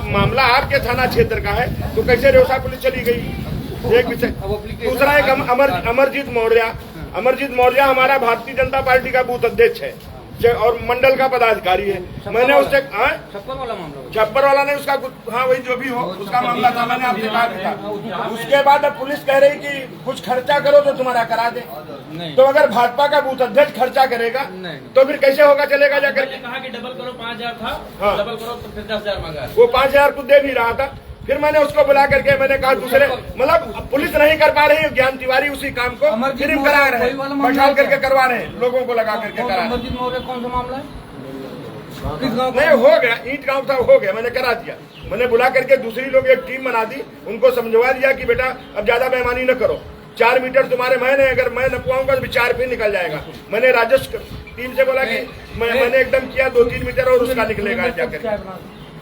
मामला आपके थाना क्षेत्र का है तो कैसे रेवसा पुलिस चली गई? एक विषय। दूसरा एक अमरजीत मौर्य हमारा भारतीय जनता पार्टी का बूथ अध्यक्ष है और मंडल का पदाधिकारी है। मैंने उससे छप्पर वाला ने उसका हाँ वही जो भी हो उसका मामला था, मैंने आपसे कहा था। उसके बाद अब पुलिस कह रही कि कुछ खर्चा करो तो तुम्हारा करा दे। तो अगर भाजपा का बूथ अध्यक्ष खर्चा करेगा तो फिर कैसे होगा, चलेगा जाकर? कहा कि डबल करो 5,000 था, हाँ। डबल करो तो फिर 10,000 मांगा। वो 5,000 को दे भी रहा था। फिर मैंने उसको बुला करके मैंने कहा दूसरे मतलब पुलिस नहीं कर पा रही है, ज्ञान तिवारी उसी काम को फिल्म करा रहे हैं, बैठाल करके करवा रहे हैं, लोगों को लगा करके करा रहे हैं। कौन सा मामला है? नहीं हो गया, ईंट गांव था हो गया, मैंने करा दिया। मैंने बुला करके दूसरी लोग एक टीम बना दी, उनको समझवा दिया कि बेटा अब ज्यादा बेईमानी न करो, 4 मीटर तुम्हारे मैंने अगर मैं न पुआऊंगा तो 4 फीट निकल जाएगा। मैंने राजस्व टीम से बोला कि मैंने एकदम किया 2-3 मीटर और उसका निकलेगा जाकर।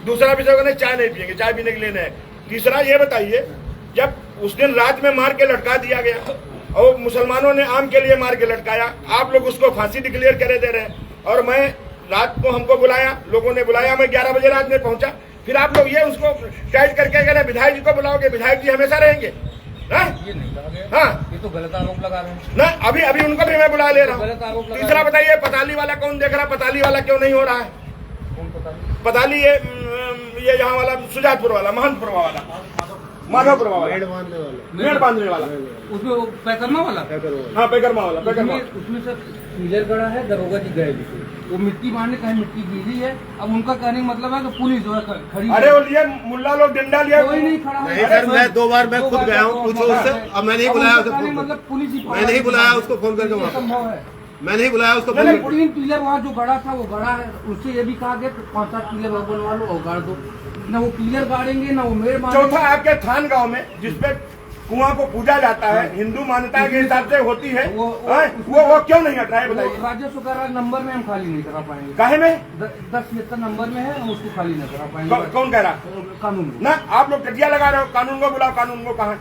दूसरा विषय कहने चाय नहीं पियेंगे, चाय पीने के लिए नहीं। तीसरा ये बताइए, जब उस दिन रात में मार के लटका दिया गया और मुसलमानों ने आम के लिए मार के लटकाया, आप लोग उसको फांसी डिक्लेयर करे दे रहे हैं। और मैं रात को हमको बुलाया, लोगों ने बुलाया, मैं 11 बजे रात में पहुंचा। फिर आप लोग ये उसको टाइट करके कह रहे विधायक जी को बुलाओगे, विधायक जी हमेशा रहेंगे। हाँ ये तो गलत आरोप लगा रहे हैं ना। अभी उनको भी मैं बुला ले रहा हूँ। तीसरा बताइए, पताली वाला कौन देख रहा? पताली वाला क्यों नहीं हो रहा है? पताली ये यहाँ वाला सुजातपुर वाला, महंतपुर वाला, माधवपुर वाला, मेड़ बांधने वाला, उसमें पैकरमा वाला, हाँ पैकरमा वाला, उसमें सर क्लियर करा है, दरोगा जी गए वो मिट्टी मारने कहीं मिट्टी गिरी है। अब उनका कहने का मतलब है कि पुलिस जो है खड़ी। अरे वो लिए मुल्ला लोग डंडा लिया, कोई नहीं खड़ा है। सर मैं 2 बार मैं खुद गया हूँ, पूछो उससे। अब मैं नहीं बुलाया उसे, मतलब पुलिस ही मैं नहीं बुलाया उसको फोन करके, संभव है मैं नहीं बुलाया उसको। 3 पिलर वहाँ जो गड़ा था वो गड़ा है, उससे ये भी कहा गया 5-7 पिलर बनवा लो और गाड़ दो। न वो पिलर गाड़ेंगे न वो मेड़। चौथा आपके थान गांव में जिसपे कुआं को पूजा जाता है, हिंदू मान्यता के हिसाब से होती है, वो क्यों नहीं हट रहा है बताइए? राजस्व करा नंबर में हम खाली नहीं करा पाएंगे। काहे में? 10-76 नंबर में है, हम उसको खाली नहीं करा पाएंगे। कौन कह रहा? कानून ना। आप लोग टटिया लगा रहे हो, कानून को बुलाओ। कानून को कहा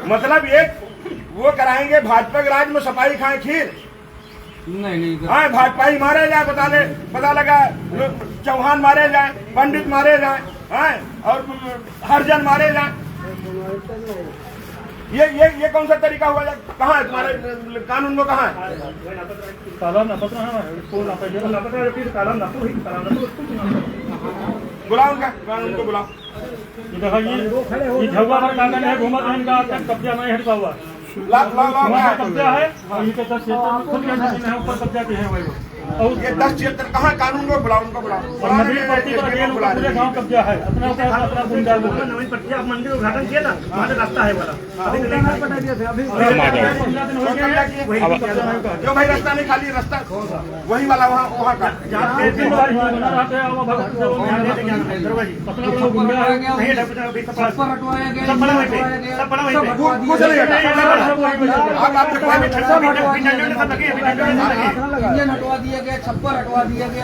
मतलब एक वो कराएंगे भाजपा के राज में सफाई खाए खीर नहीं। हाँ भाजपा ही मारे जाए, पता लगा चौहान मारे जाए, पंडित मारे जाए, हाँ और हरिजन मारे जाए। ये कौन सा तरीका हुआ? कहाँ है तुम्हारे कानून को? कहाँ है? बुलाओ उनका, कानून को बुलाओ। कब्जा नहीं हटता हुआ कब्जा है, इनके 10 क्षेत्र खुद के जमीन है, ऊपर कब्जा के हैं वही। और ये 10 क्षेत्र कहाँ? कानून को बुलाओ, उनको बुलाओ। पूरे गाँव कब्जा है, अपना मंदिर उद्घाटन किया था, वहाँ रास्ता है वाला क्यों भाई? रास्ता नहीं खाली, रास्ता वही वाला वहाँ का हटवा दिया गया, छप्पर हटवा दिया गया,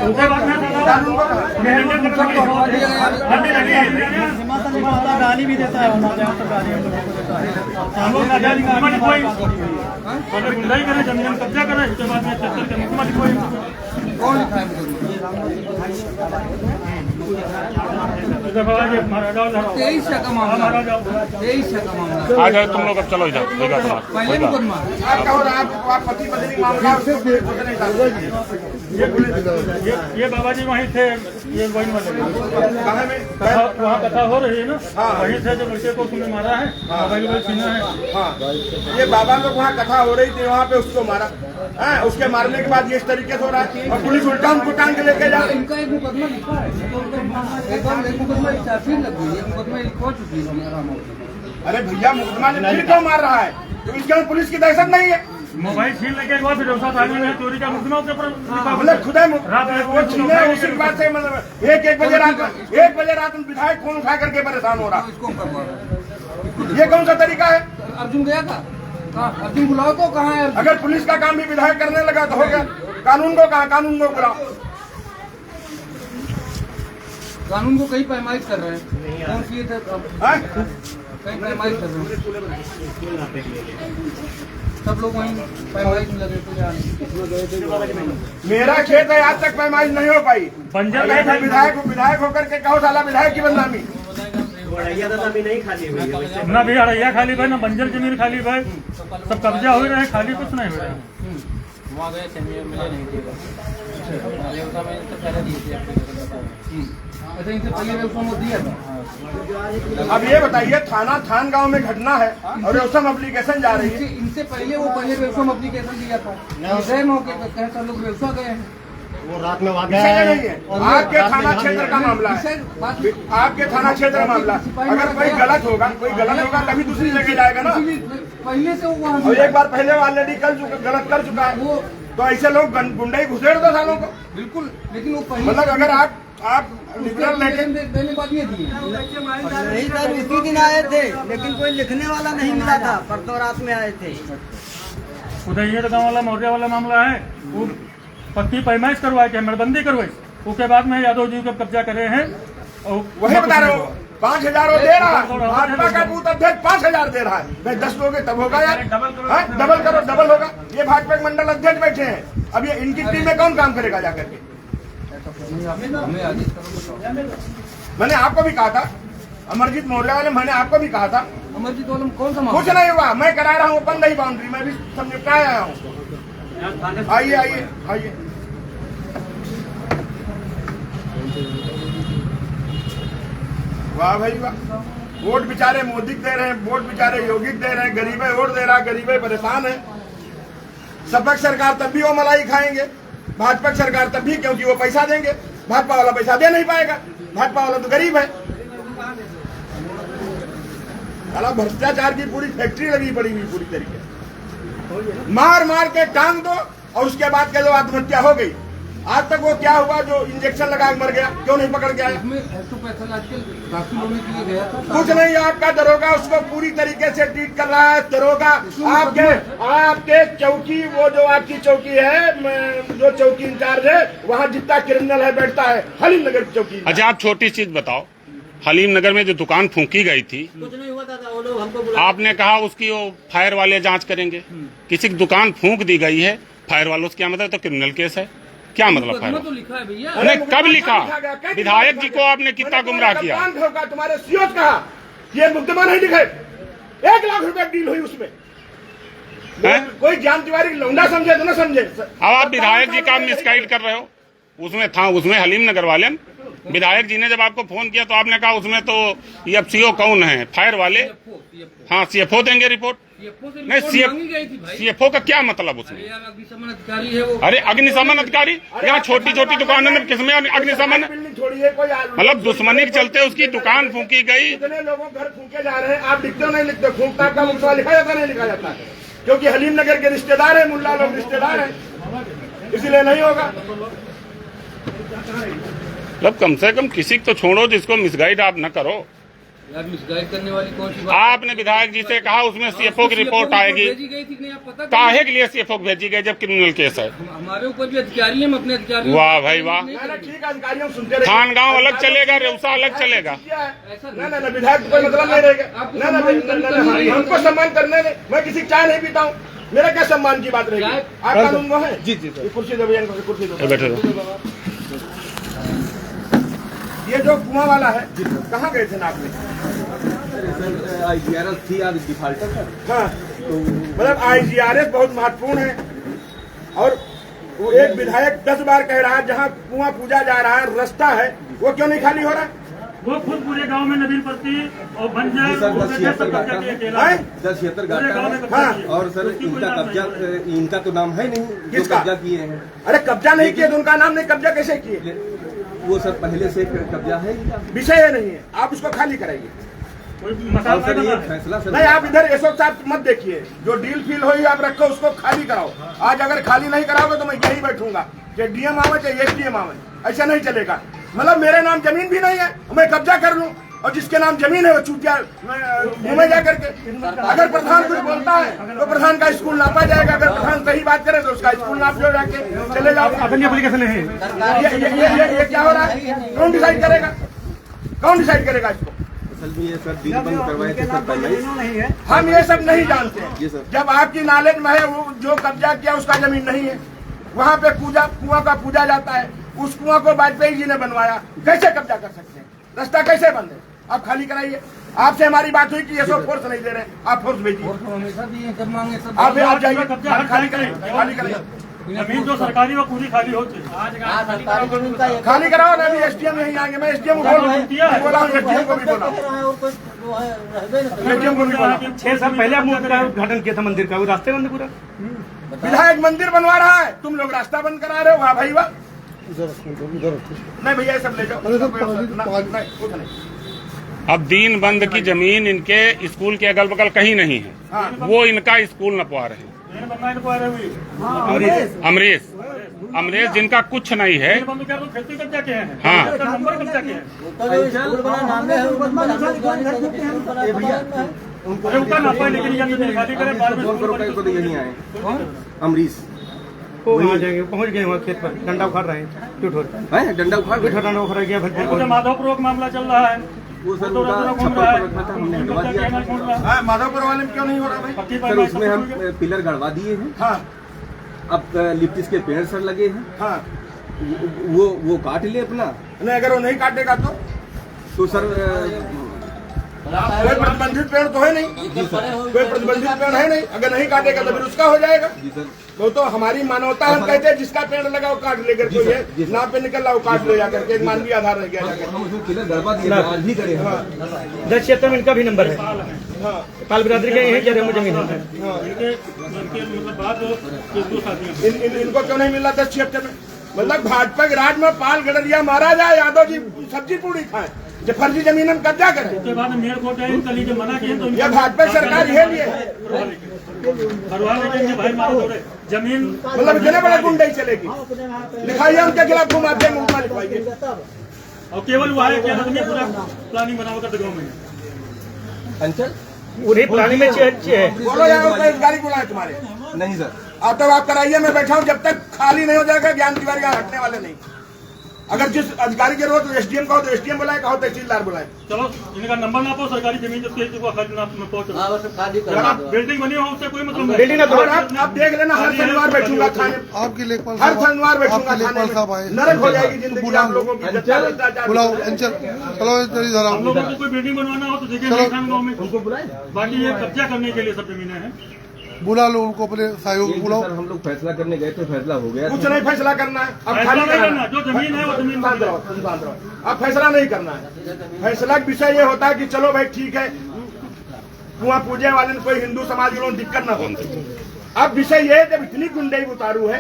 गाली भी देता है, गुंडाई करे, जमीन कब्जा करे, उसके बाद में 76 के मुख्यमंत्री कोई आ जाए तुम लोग। अब चलो इधर ये बाबा जी वहीं थे, ये वहीं वहाँ कथा हो रही है ना, वहीं थे जो लड़के को उसने मारा है, छीना है। ये बाबा लोग वहाँ कथा हो रही थी, वहाँ पे उसको मारा। उसके मारने के बाद ये इस तरीके से हो रहा है और पुलिस उल्टा उनको टांग के लेके जा रही है। इनका एक मुकदमा लिखा है, मुकदमा लग गई है, मुकदमा हो चुकी है। अरे भैया मुकदमा फिर क्यों मार रहा है? तो इसके पुलिस की दहशत नहीं है? मोबाइल छीन लेके बाद फिर चोरी का मुकदमा उसके ऊपर मतलब खुदा वो छीने उसी के बाद से मतलब 1 बजे रात में विधायक फोन उठा करके परेशान हो रहा। ये कौन सा तरीका है? अर्जुन गया था, अर्जुन बुलाओ तो कहाँ है? अगर पुलिस का काम भी विधायक करने लगा तो हो गया। कानून को कहा? कानून को बुलाओ। कानून को कई पैमाइश कर रहे हैं। कौन सी है हाँ? कई पैमाइश कर रहे हैं, सब लोग वहीं पैमाइश में लगे थे। मेरा खेत है, आज तक पैमाइश नहीं हो पाई। बंजर मैं विधायक होकर के कहो साला विधायक की बदनामी। ना भी अड़ैया खाली भाई, ना बंजर जमीन खाली भाई, सब कब्जा हो रहे हैं, खाली कुछ नहीं हो रहा है। वहाँ गए थे, मिले नहीं थे। अच्छा, इनसे पहले रेवसम को दिया था। अब ये बताइए, थान गांव में घटना है और रेवसम एप्लीकेशन जा रही है। इनसे पहले वो पहले रेवसम एप्लीकेशन दिया था, कहता लोग रेवसा गए हैं। वो रात में वहाँ विषय नहीं है, आपके थाना क्षेत्र का मामला है, आपके थाना क्षेत्र का मामला। अगर कोई गलत होगा तभी दूसरी जगह जाएगा ना। पहले से वो और एक बार पहले ऑलरेडी गलत कर चुका है वो, तो ऐसे लोग गुंडे ही घुसेड़ दो सालों को। बिल्कुल, लेकिन वो पहले मतलब अगर आप लिबरल लेके देने बात ये थी नहीं सर, उसी दिन आए थे, लेकिन कोई लिखने वाला नहीं मिला था। परसों रात में आए थे। उदयगढ़ गाँव वाला मौर्य वाला मामला है, वो पक्की पैमाइश करवाए थे, मेड़बंदी करवाई, उसके बाद में यादव जी को कब्जा करे हैं। वही बता रहे हो, 5,000 वो दे रहा है, भाजपा का बूथ अध्यक्ष 5,000 दे रहा है। भाई 10 लोगे तब होगा यार, डबल करो, डबल होगा। ये भाजपा के मंडल अध्यक्ष बैठे हैं, अब ये इनकी टीम में कौन काम करेगा जाकर के? मैंने आपको भी कहा था, अमरजीत मौर्य वाले, मैंने आपको भी कहा था। अमरजीत वाले कौन सा कुछ नहीं हुआ, मैं करा रहा हूँ, बंद रही बाउंड्री, मैं भी समझ आया हूँ। आइए आइए आइए, वाह भाई वाह। वोट बेचारे मोदी दे रहे हैं, वोट बेचारे योगी दे रहे हैं, गरीबे वोट दे रहा है, गरीबे परेशान है। सपक सरकार तब भी वो मलाई खाएंगे, भाजपा सरकार तब भी, क्योंकि वो पैसा देंगे। भाजपा वाला पैसा दे नहीं पाएगा, भाजपा वाला तो गरीब है। साला भ्रष्टाचार की पूरी फैक्ट्री लगी पड़ी हुई पूरी तरीके से। मार मार के टांग दो और उसके बाद के जो आत्महत्या हो गई। आज तक वो क्या हुआ जो इंजेक्शन लगा के मर गया, क्यों नहीं पकड़ के आया? कुछ नहीं, आपका दरोगा उसको पूरी तरीके से ट्रीट कर रहा है। दरोगा आपके चौकी, वो जो आपकी चौकी है, जो चौकी इंचार्ज है, वहाँ जितना क्रिमिनल है बैठता है, हलीम नगर की चौकी। अच्छा, आप छोटी चीज बताओ, हलीम नगर में जो दुकान फूंकी गई थी, कुछ नहीं हुआ था, वो लोग हमको आपने कहा उसकी वो फायर वाले जांच करेंगे। किसी की दुकान फूंक दी गई है, फायर वालों से क्या मतलब? तो क्रिमिनल केस है, क्या मतलब फायर? तो लिखा है भैया, अरे कब लिखा? विधायक जी को आपने कितना गुमराह किया? तुम्हारे सीओ कहा ये मुकदमा नहीं लिखे, 1 लाख रुपए डील हुई उसमें। कोई ज्ञान तिवारी लौंडा समझे तो ना समझे। अब आप विधायक जी का मिसगाइड कर रहे हो। उसमें हलीम नगर वाले विधायक जी ने जब आपको फोन किया तो आपने कहा उसमें तो ये अब सीओ कौन है? फायर वाले। हाँ, सीएफओ देंगे रिपोर्ट। नहीं, सीएफओ का क्या मतलब उसमें? अग्निशमन अधिकारी है वो। अरे अग्निशमन अधिकारी यहाँ छोटी छोटी दुकानों में किसमें अग्निशमन? मतलब दुश्मनी के चलते उसकी दुकान फूंकी गई। इतने लोगों घर फूंके जा रहे हैं, आप लिखते हो नहीं लिखते? फूंकता का मुखसा लिखा जाता नहीं लिखा जाता? क्योंकि हलीम नगर के रिश्तेदार है, मुल्ला लोग रिश्तेदार है, इसलिए नहीं होगा। मतलब कम से कम किसी को तो छोड़ो जिसको मिसगाइड आप न करो। यार मिसगाइड करने वाली कौन सी बात? आपने विधायक जी से कहा उसमें सीएफओ की रिपोर्ट आएगी। भेजी गई थी, नहीं आप पता काहे के लिए सीएफओ भेजी गई जब क्रिमिनल केस है? हमारे ऊपर भी अधिकारी है, हम अपने अधिकारी। वाह भाई वाह। ठीक है, अधिकारियों सुनते रहिए। थान गाँव अलग चलेगा, रेवसा अलग चलेगा। ना विधायक कोई मतलब नहीं रहेगा। हमको सम्मान करने में, मैं किसी चाय नहीं पीता हूँ, मेरा क्या सम्मान की बात रहेगी? आप कानून वो है। जी जी, कुर्सी दो भैया, कुर्सी दो, बैठे रहो। ये जो कुआं वाला है, कहाँ गए थे नापने? IGRS थी आज डिफाल्टर है। हाँ, तो मतलब IGRS बहुत महत्वपूर्ण है। और वो एक विधायक 10 बार कह रहा है जहाँ कुआं पूजा जा रहा है, रास्ता है, वो क्यों नहीं खाली हो रहा? वो खुद पूरे गांव में नदी पड़ती और बंजर 1076 गाटा हाँ। और सर इनका कब्जा, इनका तो नाम है नहीं जो कब्जा किए हैं। अरे कब्जा नहीं किए तो उनका नाम नहीं, कब्जा कैसे किए? वो सर पहले से कब्जा है, विषय नहीं है, आप उसको खाली कराइए। सर ये फैसला सर नहीं, आप इधर एसओ साहब मत देखिए, जो डील फील हुई आप रखो, उसको खाली कराओ। आज अगर खाली नहीं कराओगे तो मैं यही बैठूंगा, चाहे डीएम आवे चाहे एसडीएम आवे, ऐसा नहीं चलेगा। मतलब मेरे नाम जमीन भी नहीं है, मैं कब्जा कर लूं, और जिसके नाम जमीन है वो चूतिया घूमे जा करके। अगर प्रधान कुछ बोलता है तो प्रधान का स्कूल नापा जाएगा, अगर प्रधान सही बात करे तो उसका स्कूल नाप जो जाके चले जाओ। अपनी एप्लीकेशन है। ये क्या हो रहा है? कौन डिसाइड करेगा? कौन डिसाइड करेगा इसको? असल में ये सर दिन बंद करवाए थे सर पहले ही। नहीं है। हम ये सब नहीं जानते जी हैं। सर। जब आपकी नॉलेज में है, वो जो कब्जा किया उसका जमीन नहीं है, वहाँ पे कुआं का पूजा जाता है, उस कुआं को वाजपेयी जी ने बनवाया, कैसे कब्जा कर सकते हैं? रास्ता कैसे बंद है? आप खाली कराइए। आपसे हमारी बात हुई कि ये सब फोर्स नहीं दे रहे, आप फोर्स भेजिए। और तो हमेशा दिए जब मांगे सब आप जाइए, कब्जा हर खाली जगह करिए, खाली करिए, जमीन जो सरकारी वो पूरी खाली हो चुकी है। खाली कराओ ना। अभी एसडीएम यहीं आएंगे, मैं एसडीएम को बोला हूँ, एसडीएम को भी बोला हूँ, एसडीएम को भी बोला हूँ। 6 साल पहले आप मूर्ति का उद्घाटन किया था मंदिर का, वो रास्ते बंद पूरा। विधायक मंदिर बनवा रहा है, तुम लोग रास्ता बंद करा रहे हो। वाह भाई वाह। नहीं भैया ये सब ले जाओ। नहीं, कुछ नहीं। अब दीन बंद की जमीन इनके स्कूल के अगल बगल कहीं नहीं है, हाँ। वो इनका स्कूल नपवा रहे हैं। अमरीश जिनका कुछ नहीं है, खेती कब्जा किए हैं, हाँ। नंबर कब्जा किए हैं, उनका नापा, लेकिन ये खाली करें बाद में यही आए अमरीश वो वहाँ जाएंगे, पहुँच गए वहाँ खेत पर, डंडा उखाड़ रहे हैं, क्यों ठोर है डंडा उखाड़ क्यों डंडा उखाड़ गया भजपुर माधवपुर का मामला चल रहा है, वो सर उनका छप्पर पर रखा था, हमने हटवा दिया। हाँ, माधवपुर वाले में क्यों नहीं हो रहा भाई? सर उसमें हम पिलर गड़वा दिए हैं। हाँ अब लिप्टिस के पेड़ सर लगे हैं, हाँ। वो काट ले अपना। नहीं, अगर वो नहीं काटेगा तो सर कोई प्रतिबंधित पेड़ तो है नहीं, कोई प्रतिबंधित पेड़ है नहीं। अगर नहीं काटेगा तो फिर उसका हो जाएगा। जी सर। तो हमारी मानवता, हम कहते हैं जिसका पेड़ लगा वो काट लेकर, कोई है नाव पे निकल रहा वो काट ले जाकर के, मानवीय आधार रह गया जाकर। हम उसमें पिलर गड़वा दिए, आज भी करे हैं। 10 क्षेत्र में इनका भी नंबर है, हाँ पाल बिरादरी का यही जगह में जमीन है। मतलब बात दो साथी इनको क्यों नहीं मिल रहा 10-76 में? मतलब भाजपा के राज में पाल गडरिया महाराजा यादव जी सब्जी पूरी खाए, जो फर्जी जमीन हम कब्जा करें। उसके बाद मेयर कोर्ट है, इनका लीजिए मना किए तो यह भाजपा सरकार ये लिए भाई मारो थोड़े जमीन, मतलब इतने बड़े गुंडे चलेगी। लिखाइए उनके खिलाफ घुमाते मुकदमा लिखवाइए। और केवल वो है कि आदमी पूरा प्लानिंग बनाओ कर गाँव में अंचल उन्हें पुरानी में अच्छी है। बोलो यार, उसका गाड़ी बुलाए तुम्हारे। नहीं सर। अब तक आप कराइए, मैं बैठा हूँ, जब तक खाली नहीं हो जाएगा ज्ञान तिवारी यहाँ हटने वाले नहीं। अगर जिस अधिकारी के रोज एसडीएम कहो तो एसडीएम बुलाए, कहो तहसीलदार बुलाए। चलो इनका नंबर ना पाओ, सरकारी जमीन में पहुंचो, बिल्डिंग बनी हो उससे कोई मतलब नहीं। बिल्डिंग ना तो आप देख लेना, हर शनिवार बैठूंगा थाने, आपके लेखपाल हर शनिवार बैठूंगा आपके लेखपाल साहब थाने आए, में। नरक हो जाएगी जिंदगी आप लोगों की। बुलाओ अंचल, चलो इधर आओ। हम लोगों को कोई बिल्डिंग बनवाना हो तो जगह नहीं खान गाँव में, उनको बुलाए। बाकी ये कब्जा करने के लिए सब जमीनें हैं, बुला लो उनको, अपने सहयोग बुलाओ। सर हम लोग फैसला करने गए थे, फैसला हो गया। कुछ नहीं फैसला करना है, अब फैसला खाली नहीं करना करना, है। जो जमीन है वो जमीन शांत रहो, शांत रहो। अब फैसला नहीं करना है। फैसला का विषय ये होता है कि चलो भाई ठीक है, कुआं पूजे वाले ने कोई हिंदू समाज के लोग दिक्कत न हो। अब विषय ये है, जब इतनी गुंडई उतारू है,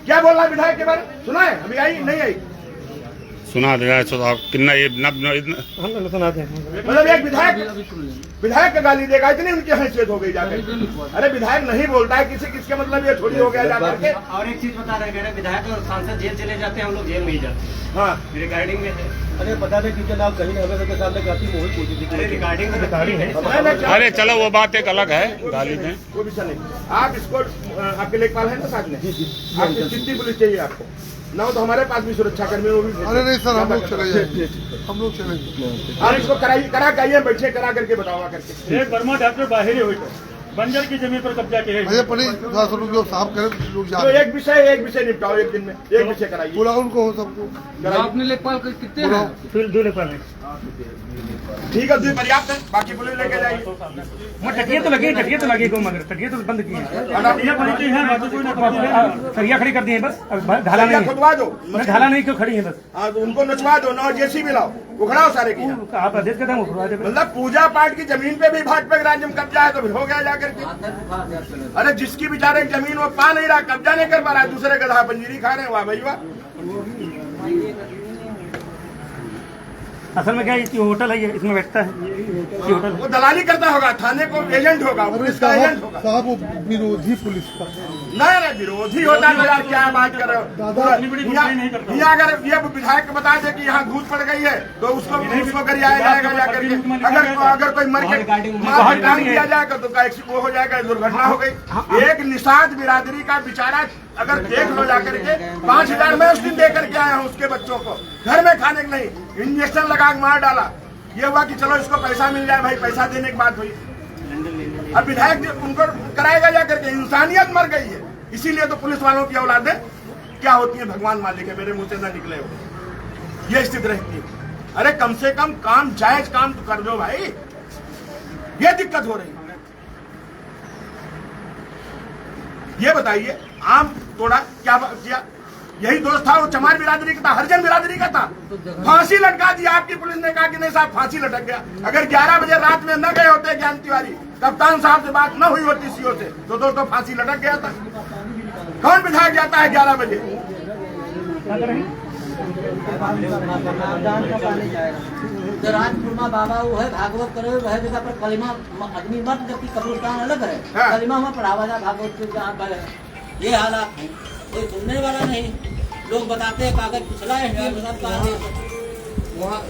क्या बोल रहा विधायक के बारे में सुना है? अभी आई नहीं आई? सुना दे रहा कितना ये हम सुनाते हैं। मतलब एक विधायक का गाली देगा, इतनी उनकी हैसियत हो गई जाकर। अरे विधायक नहीं बोलता है, किसी किसके मतलब ये थोड़ी हो गया जाकर के। और एक चीज बता रहे हैं, विधायक और सांसद जेल चले जाते हैं, हम लोग जेल नहीं जाते। हाँ रिगार्डिंग में है, अरे बता दें कि आप कहीं हमें के सामने काफी मोहित पूछी थी। रिगार्डिंग में रिकॉर्डिंग है। अरे चलो वो बात एक अलग है, गाली दें। कोई विषय नहीं। आप इसको, आपके लेखपाल है ना साथ में? आपकी कितनी पुलिस चाहिए आपको? ना हो तो हमारे पास भी सुरक्षा कर्मी, वो भी। अरे नहीं सर, हम लोग चले जाएंगे, हम लोग चलेंगे। आप इसको करा के बैठे करा करके बताओ करके। एक वर्मा डॉक्टर बाहर ही हुई बंजर की जमीन पर कब्जा किए भैया पड़ी जो साफ करें लोग तो एक विषय निपटाओ, एक दिन में एक विषय कराइए। बुलाओ उनको सबको। आपने लेखपाल कितने हैं? फिर 2 लेखपाल है। ठीक है, 2 पर्याप्त है, बाकी पुलिस लेके जाइए। टटिया तो लगी को, मगर टटिया तो बंद की है, ये परिचय है, बाकी कोई ना। सरिया खड़ी कर दी है बस, अब ढाला नहीं, खुदवा दो, ढाला नहीं क्यों खड़ी है बस। हाँ तो उनको नचवा दो, ना जेसीबी लाओ, उखड़ाओ सारे की। आप आदेश करते हैं वो। मतलब पूजा पाठ की जमीन पे भी भाजपा के राज्य में कब्जा है तो फिर हो गया जाकर के। अरे जिसकी बेचारे जमीन वो पा नहीं रहा, कब्जा नहीं कर पा रहा, दूसरे गधा पंजीरी खा रहे हैं। वाह भाई वाह। असल में क्या है, होटल है ये, इसमें बैठता है ये होटल। वो दलाली करता होगा, थाने को एजेंट होगा, पुलिस का एजेंट होगा। साहब वो विरोधी पुलिस का नहीं विरोधी होता है तो यार क्या बात कर रहे हो? यहाँ अगर ये विधायक बता दे कि यहाँ घूस पड़ गई है तो उसको गरियाया जाएगा जाकर के। अगर कोई मर दिया जाएगा तो वो हो जाएगा, दुर्घटना हो गई। एक निषाद बिरादरी का बेचारा अगर देख लो जाकर के, 5000 में उस दिन दे करके आया हूँ उसके बच्चों को, घर में खाने को नहीं, इंजेक्शन लगा के मार डाला। ये हुआ कि चलो इसको पैसा मिल जाए भाई, पैसा देने की बात हुई। अब विधायक जी उनको कराएगा जा करके, इंसानियत मर गई है। इसीलिए तो पुलिस वालों की औलादें क्या होती है भगवान मालिक है, मेरे मुंह से न निकले हो, ये स्थिति रहती है। अरे कम से कम काम, जायज काम तो कर दो भाई, ये दिक्कत हो रही है। ये बताइए आम तोड़ा क्या किया? यही दोस्त था, वो चमार बिरादरी का था, हरिजन बिरादरी का था, फांसी लटका दी। आपकी पुलिस ने कहा कि नहीं साहब फांसी लटक गया। अगर 11 बजे रात में न गए होते ज्ञान तिवारी, कप्तान साहब से बात न हुई होती सीओ से, तो दोस्तों फांसी लटक गया था। कौन विधायक जाता है 11 बजे? जो राजकुर्मा बाबा वो है भागवत करे वह जगह पर कलिमा आदमी मत, जबकि कब्रिस्तान अलग है। हाँ। कलिमा में पढ़ावा जा भागवत के जहाँ पर है। ये हालात है, कोई सुनने वाला नहीं। लोग बताते हैं कागज पिछला है वहाँ